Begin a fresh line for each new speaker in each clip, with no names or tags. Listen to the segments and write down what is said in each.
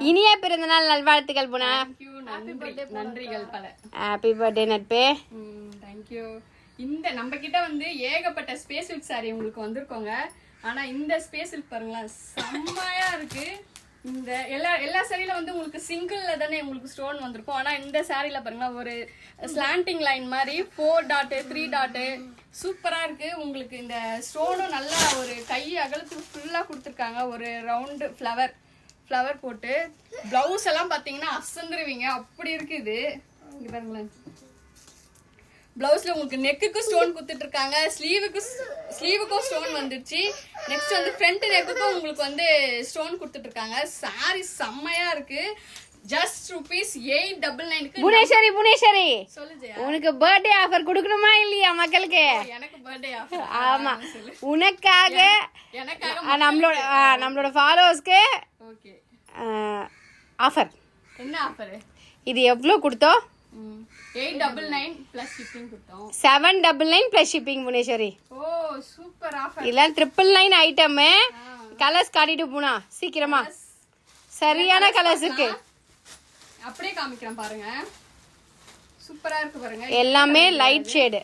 இனிய பிறந்தநாள் நல்வாழ்த்துக்கள் புனா.
நன்றிகள் பல.
ஹாப்பி பர்த்டே நட்பே.
தேங்க்யூ. இந்த நம்ம கிட்ட வந்து ஏகப்பட்ட ஸ்பேஸ் சில்க் சாரி உங்களுக்கு வந்திருக்கோங்க. ஆனா இந்த ஸ்பேஸ் சில்க் பாருங்களேன், செம்மையா இருக்கு. இந்த எல்லா சாரியில வந்து உங்களுக்கு சிங்கிள்ல தானே உங்களுக்கு ஸ்டோன் வந்திருக்கும். ஆனா இந்த சாரியில பாருங்களா ஒரு ஸ்லாண்டிங் லைன் மாதிரி 4 டாட் 3 டாட் சூப்பரா இருக்கு. உங்களுக்கு இந்த ஸ்டோனும் நல்லா ஒரு கை அகலத்துக்கு ஃபுல்லா கொடுத்துருக்காங்க. ஒரு ரவுண்டு ஃப்ளவர் போட்டு பிளவுஸ் எல்லாம் பாத்தீங்கன்னா அசந்துருவீங்க, அப்படி இருக்குது. இங்க பாருங்களேன், பிளவுஸ்ல உங்களுக்கு நெக்குக்கு ஸ்டோன் குத்துட்டு இருக்காங்க, ஸ்லீவுக்கும் ஸ்டோன் வந்துருச்சு. நெக்ஸ்ட் வந்து ஃப்ரண்ட் நெக்குக்கும் உங்களுக்கு வந்து ஸ்டோன் கொடுத்துட்டு இருக்காங்க. சாரி செம்மையா இருக்கு. ஜஸ்ட் ₹899.
புவனேஸ்வரி
சொல்லுஜே,
உனக்கு பர்த்டே ஆஃபர் கொடுக்கணுமா இல்லையா மக்களுக்கு?
எனக்கு பர்த்டே ஆஃபர்.
ஆமா, உனக்காக நம்மளோட ஃபாலோவர்ஸ்க்கு
ஓகே
ஆஃபர்.
என்ன ஆஃபர்?
இது எவ்வளவு கொடுத்தோம்?
899 பிளஸ் ஷிப்பிங் கொடுத்தோம்.
799 பிளஸ் ஷிப்பிங் புவனேஸ்வரி.
ஓ சூப்பர் ஆஃபர்.
இல்ல 999 ஐட்டம். கலர்ஸ் காட்டிட்டு போனா சீக்கிரமா. சரியான கலர்ஸ் இருக்கு.
அப்படியே காமிக்கிறேன் பாருங்க, சூப்பரா இருக்கு பாருங்க.
எல்லாமே லைட் ஷேடு.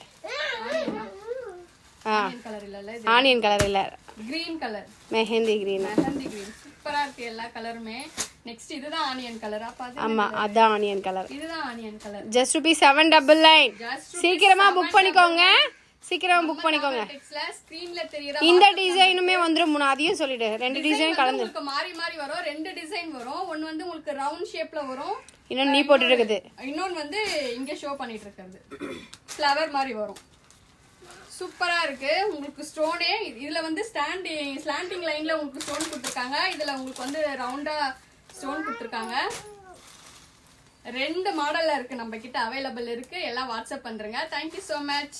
கலர் இல்ல,
ஆனியன் கலர் இல்ல,
கிரீன் கலர்,
மெஹந்தி கிரீன்.
சூப்பரா இருக்கு எல்லா கலருமே. நெக்ஸ்ட் இதுதான் ஆனியன் கலரா பாத்து.
ஆமா, அதான் ஆனியன் கலர்.
இதுதான் ஆனியன் கலர்.
ஜஸ்ட் ₹799. சீக்கிரமா புக் பண்ணிக்கோங்க, சீக்கிரமா புக் பண்ணிக்கோங்க.
ஸ்கிரீன்ல தெரியுற
இந்த டிசைனுமே வந்துரும். அதையும் சொல்லிடு, 2 டிசைன் கலந்து
உங்களுக்கு மாறி மாறி வரும். 2 டிசைன் வரும். ஒன்னு வந்து உங்களுக்கு ரவுண்ட் ஷேப்ல வரும்,
இன்னொன்னு நீ போட்டுட்டு இருக்குது.
இன்னொன்னு வந்து இங்க ஷோ பண்ணிட்டு இருக்கிறது ஃப்ளவர் மாதிரி வரும். சூப்பரா இருக்கு. உங்களுக்கு ஸ்டோனே இதுல வந்து ஸ்லாண்டிங் லைன்ல உங்களுக்கு ஸ்டோன் கொடுத்துருக்காங்க. இதுல உங்களுக்கு வந்து ரவுண்டா ஸ்டோன் கொடுத்துருக்காங்க. 2 மாடல்ல இருக்கு நம்ம கிட்ட அவைலபிள் இருக்கு. எல்லாம் வாட்ஸ்அப் பண்றேங்க. Thank you so much.